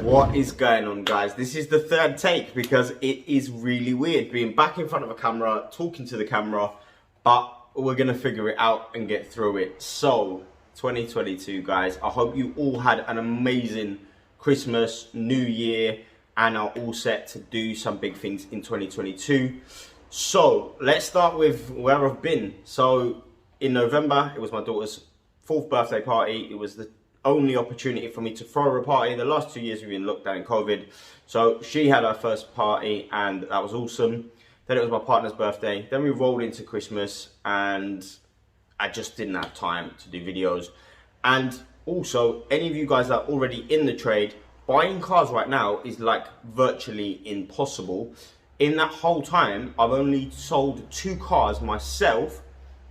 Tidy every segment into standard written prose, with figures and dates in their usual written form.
What is going on, guys? This is the third take because it is really weird being back in front of a camera, talking to the camera, but we're going to figure it out and get through it. So, 2022, guys, I hope you all had an amazing Christmas, New Year, and are all set to do some big things in 2022. So, let's start with where I've been. So, in November, it was my daughter's 4th birthday party. It was the only opportunity for me to throw her a party. The last 2 years we've been locked down in COVID. So she had her first party and that was awesome. Then it was my partner's birthday. Then we rolled into Christmas and I just didn't have time to do videos. And also, any of you guys that are already in the trade, buying cars right now is like virtually impossible. In that whole time, I've only sold 2 cars myself,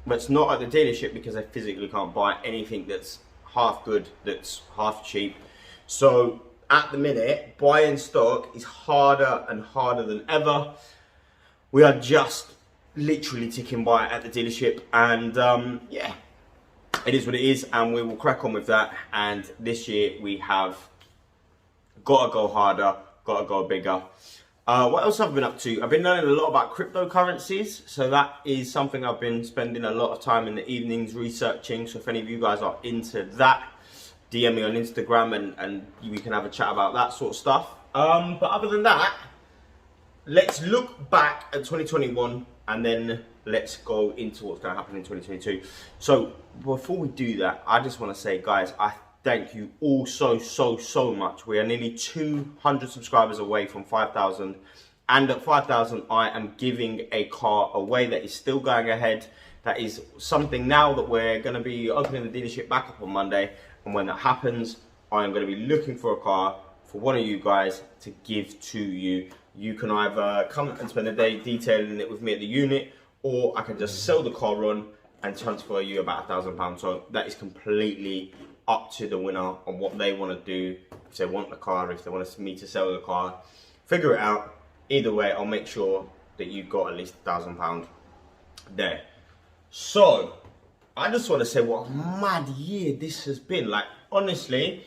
but it's not at the dealership because I physically can't buy anything that's half good, that's half cheap. So at the minute, buying stock is harder and harder than ever. We are just literally ticking by at the dealership, and yeah, it is what it is, and we will crack on with that. And this year we have got to go harder, got to go bigger. What else have I been up to? I've been learning a lot about cryptocurrencies. So that is something I've been spending a lot of time in the evenings researching. So if any of you guys are into that, DM me on Instagram and we can have a chat about that sort of stuff. But other than that, let's look back at 2021 and then let's go into what's going to happen in 2022. So before we do that, I just want to say, guys, I thank you all so much. We are nearly 200 subscribers away from 5,000. And at 5,000, I am giving a car away that is still going ahead. That is something now that we're going to be opening the dealership back up on Monday. And when that happens, I am going to be looking for a car for one of you guys to give to you. You can either come and spend a day detailing it with me at the unit, or I can just sell the car on and transfer you about £1,000. So that is completely up to the winner on what they want to do. If they want the car, if they want me to sell the car, figure it out. Either way, I'll make sure that you've got at least £1,000 there. So I just want to say what a mad year this has been. Like, honestly,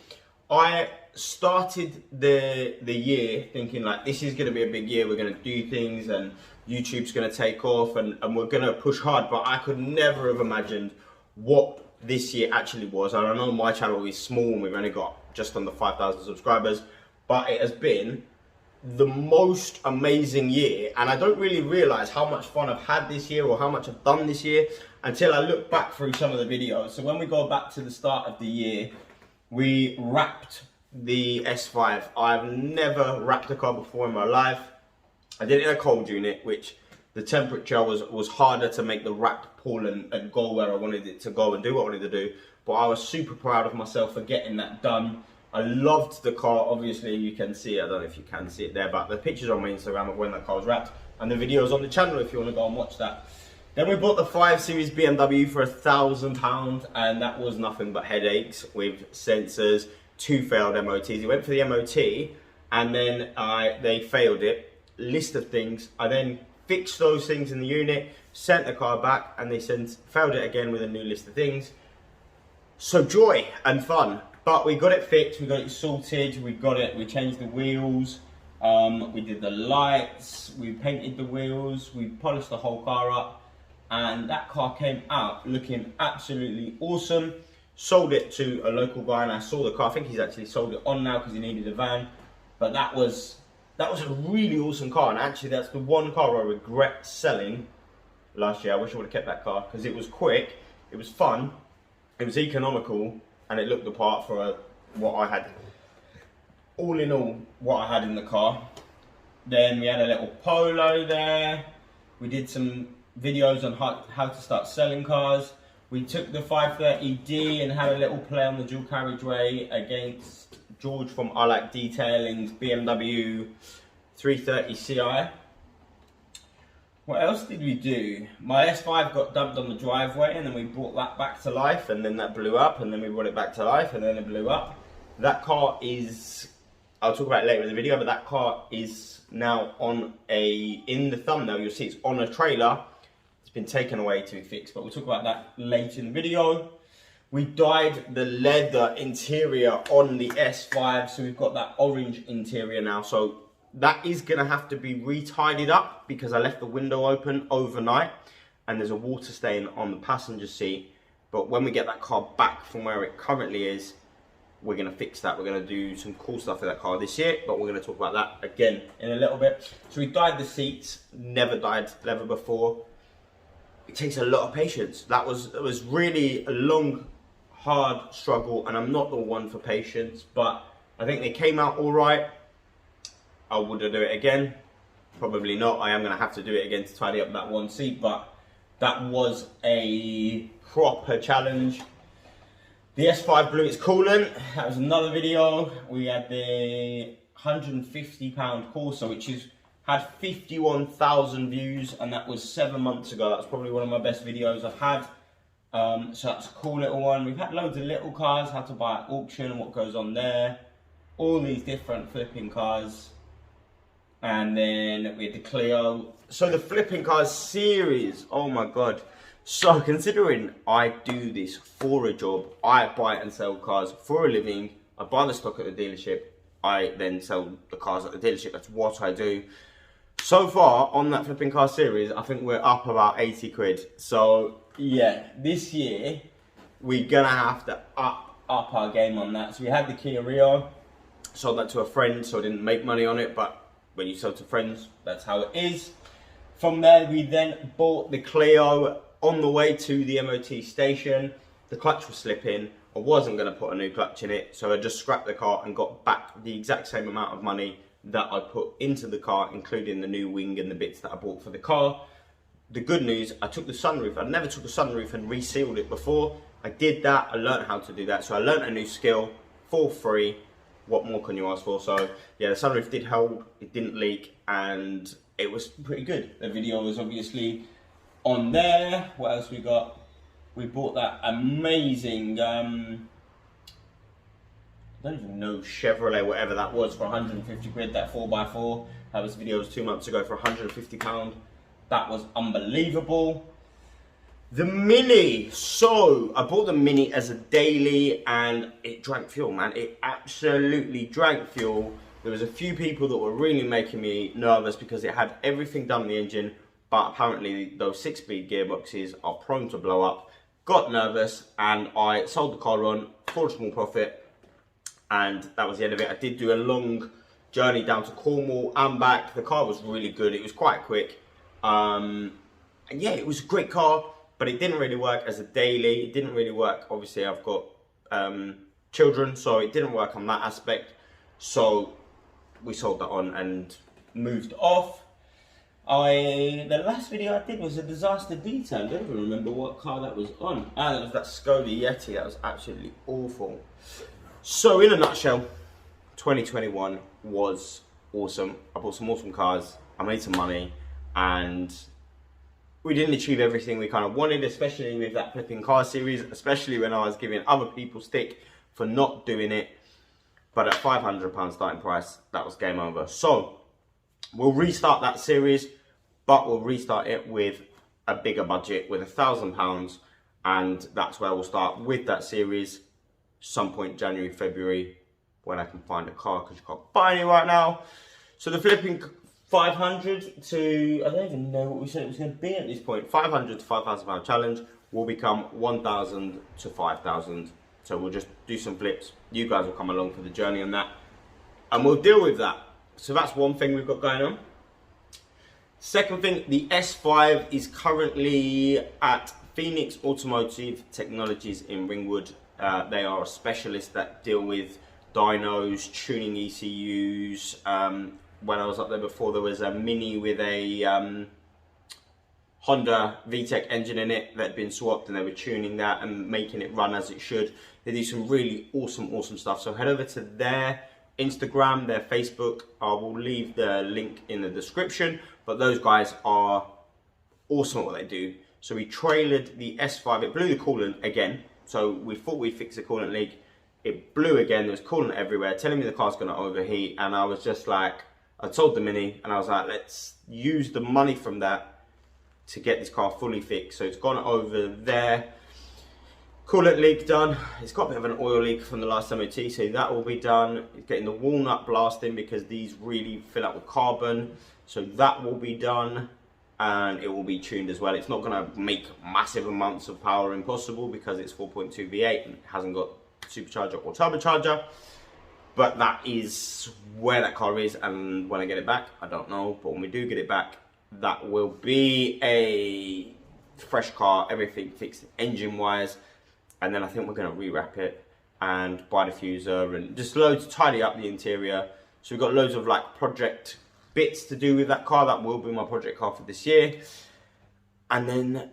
I started the year thinking like, this is going to be a big year, we're going to do things and YouTube's going to take off and we're going to push hard, but I could never have imagined what this year actually was. And I know my channel is small and we've only got just under 5,000 subscribers, but it has been the most amazing year. And I don't really realize how much fun I've had this year or how much I've done this year until I look back through some of the videos. So when we go back to the start of the year, we wrapped the S5. I've never wrapped a car before in my life. I did it in a cold unit, which the temperature was harder to make the wrap pull and go where I wanted it to go and do what I wanted to do. But I was super proud of myself for getting that done. I loved the car. Obviously, you can see it. I don't know if you can see it there, but the pictures on my Instagram of when that car was wrapped and the videos on the channel if you want to go and watch that. Then we bought the 5 Series BMW for £1,000, and that was nothing but headaches with sensors, 2 failed MOTs. It went for the MOT, and then they failed it. List of things. I then fixed those things in the unit, sent the car back, and they failed it again with a new list of things. So joy and fun. But we got it fixed, we got it sorted, we changed the wheels, we did the lights, we painted the wheels, we polished the whole car up, and that car came out looking absolutely awesome. Sold it to a local guy, and I saw the car. I think he's actually sold it on now because he needed a van. But that was a really awesome car, and actually that's the one car I regret selling last year. I wish I would have kept that car because it was quick, it was fun, it was economical, and it looked the part for what I had. All in all, what I had in the car. Then we had a little Polo there. We did some videos on how to start selling cars. We took the 530D and had a little play on the dual carriageway against George from I Like Detailing's BMW 330 Ci. What else did we do? My S5 got dumped on the driveway, and then we brought that back to life, and then that blew up, and then we brought it back to life, and then it blew up. That car is, I'll talk about it later in the video, but that car is now in the thumbnail, you'll see it's on a trailer. It's been taken away to be fixed, but we'll talk about that later in the video. We dyed the leather interior on the S5, so we've got that orange interior now. So that is gonna have to be re-tidied up because I left the window open overnight and there's a water stain on the passenger seat. But when we get that car back from where it currently is, we're gonna fix that. We're gonna do some cool stuff with that car this year, but we're gonna talk about that again in a little bit. So we dyed the seats, never dyed leather before. It takes a lot of patience. It was really a long, hard struggle, and I'm not the one for patience, but I think they came out all right. Would I do it again? Probably not. I am gonna have to do it again to tidy up that one seat, but that was a proper challenge. The S5 blew its coolant. That was another video. We had the £150 Corsa, which had 51,000 views, and that was 7 months ago. That's probably one of my best videos I've had. So that's a cool little one. We've had loads of little cars, how to buy at auction, what goes on there. All these different flipping cars. And then we had the Clio. So the flipping cars series, oh my God. So considering I do this for a job, I buy and sell cars for a living. I buy the stock at the dealership. I then sell the cars at the dealership. That's what I do. So far on that flipping car series, I think we're up about 80 quid. So yeah, this year we're gonna have to up our game on that. So we had the Kia Rio, sold that to a friend, so I didn't make money on it, but when you sell to friends, that's how it is. From there, we then bought the Clio. On the way to the MOT station, the clutch was slipping. I wasn't gonna put a new clutch in it, so I just scrapped the car and got back the exact same amount of money that I put into the car, including the new wing and the bits that I bought for the car. The good news, I took the sunroof. I never took a sunroof and resealed it before. I did that, I learned how to do that. So I learned a new skill for free. What more can you ask for? So yeah, the sunroof did hold, it didn't leak, and it was pretty good. The video was obviously on there. What else we got? We bought that amazing, I don't even know, Chevrolet, whatever that was, for 150 quid, that 4x4. That was videos 2 months ago for £150. That was unbelievable. The Mini. So I bought the Mini as a daily and it drank fuel, man. It absolutely drank fuel. There was a few people that were really making me nervous because it had everything done in the engine, but apparently those 6-speed gearboxes are prone to blow up. Got nervous and I sold the car on for a small profit, and that was the end of it. I did do a long journey down to Cornwall and back. The car was really good. It was quite quick. And yeah, it was a great car, but it didn't really work as a daily. It didn't really work. Obviously, I've got children, so it didn't work on that aspect. So we sold that on and moved off. The last video I did was a disaster detail. I don't even remember what car that was on. That was that Skoda Yeti. That was absolutely awful. So in a nutshell, 2021 was awesome. I bought some awesome cars. I made some money, and we didn't achieve everything we kind of wanted, especially with that flipping car series, especially when I was giving other people stick for not doing it. But at £500 starting price, that was game over. So we'll restart that series, but we'll restart it with a bigger budget, with £1,000, and that's where we'll start with that series some point January, February, when I can find a car, because you can't buy any right now. So the flipping 500 to, I don't even know what we said it was going to be at this point, 500 to £5,000 challenge will become 1,000 to 5,000. So we'll just do some flips. You guys will come along for the journey on that, and we'll deal with that. So that's one thing we've got going on. Second thing, the S5 is currently at Phoenix Automotive Technologies in Ringwood. They are a specialist that deal with dynos, tuning ECUs. When I was up there before, there was a Mini with a Honda VTEC engine in it that had been swapped, and they were tuning that and making it run as it should. They do some really awesome stuff. So head over to their Instagram, their Facebook. I will leave the link in the description. But those guys are awesome at what they do. So we trailered the S5. It blew the coolant again. So we thought we'd fix the coolant leak. It blew again. There was coolant everywhere, telling me the car's going to overheat. And I was just like, I told the Mini, and I was like, let's use the money from that to get this car fully fixed. So it's gone over there. Coolant leak done. It's got a bit of an oil leak from the last MOT, so that will be done. It's getting the walnut blasting because these really fill up with carbon, so that will be done, and it will be tuned as well. It's not going to make massive amounts of power, impossible, because it's 4.2 V8 and it hasn't got supercharger or turbocharger, but that is where that car is. And when I get it back, I don't know, but when we do get it back, that will be a fresh car, everything fixed engine wise. And then I think we're going to rewrap it and buy the diffuser and just loads to tidy up the interior. So we've got loads of like project bits to do with that car. That will be my project car for this year. And then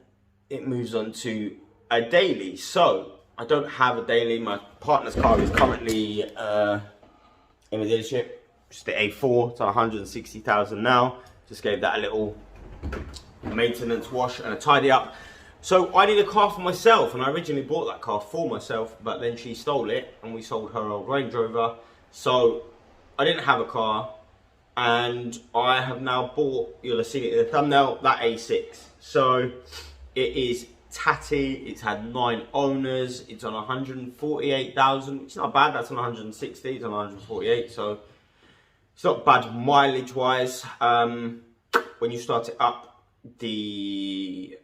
it moves on to a daily. So I don't have a daily. My partner's car is currently in the dealership. Just the A4. It's on 160,000 now. Just gave that a little maintenance wash and a tidy up. So I need a car for myself, and I originally bought that car for myself, but then she stole it and we sold her old Range Rover. So I didn't have a car, and I have now bought, you'll have seen it in the thumbnail, that A6. So it is tatty, it's had 9 owners, it's on 148,000. It's not bad, that's on 160, it's on 148, so it's not bad mileage wise. When you start it up, the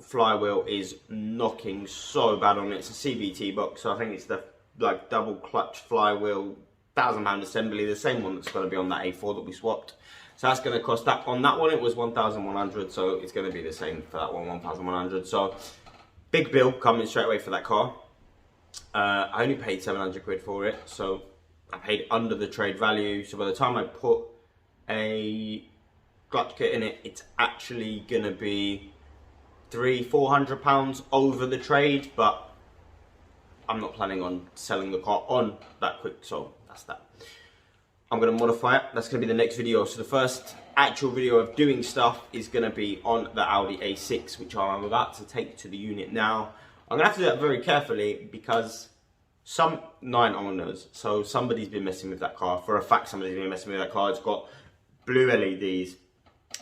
flywheel is knocking so bad on it. It's a CVT box, so I think it's the like double clutch flywheel, £1,000 assembly, the same one that's going to be on that A4 that we swapped. So that's going to cost that. On that one it was 1,100, so it's going to be the same for that one, 1,100. So big bill coming straight away for that car. I only paid 700 quid for it, so I paid under the trade value. So by the time I put a clutch kit in it, it's actually going to be £300-400 over the trade, but I'm not planning on selling the car on that quick, so that's that. I'm going to modify it. That's going to be the next video. So the first actual video of doing stuff is going to be on the Audi A6, which I'm about to take to the unit now. I'm going to have to do that very carefully because some 9 owners, so somebody's been messing with that car. For a fact, somebody's been messing with that car. It's got blue LEDs.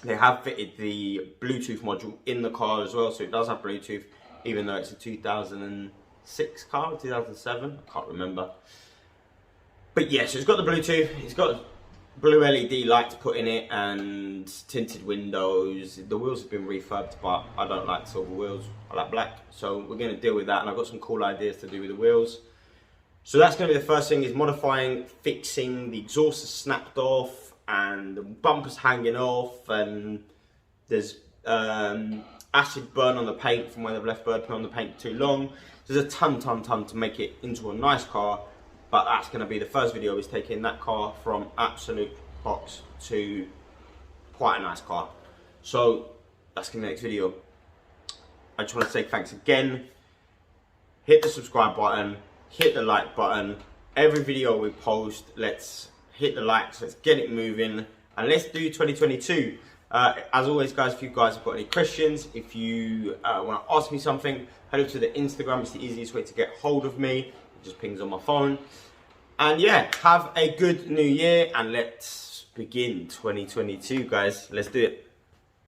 They have fitted the Bluetooth module in the car as well, so it does have Bluetooth, even though it's a 2006 car, 2007, I can't remember. But yeah, so it's got the Bluetooth, it's got blue LED lights put in it and tinted windows. The wheels have been refurbed, but I don't like silver wheels, I like black. So we're going to deal with that, and I've got some cool ideas to do with the wheels. So that's going to be the first thing, is modifying, fixing the exhaust is snapped off, and the bumper's hanging off, and there's acid burn on the paint from where they've left bird pin on the paint too long. There's a ton to make it into a nice car, but that's going to be the first video, is taking that car from absolute box to quite a nice car. So that's going to be the next video. I just want to say thanks again. Hit the subscribe button, hit the like button. Every video we post, let's hit the likes, let's get it moving, and let's do 2022. As always, guys, if you guys have got any questions, if you want to ask me something, head over to the Instagram. It's the easiest way to get hold of me. It just pings on my phone. And yeah, have a good new year, and let's begin 2022, guys. Let's do it.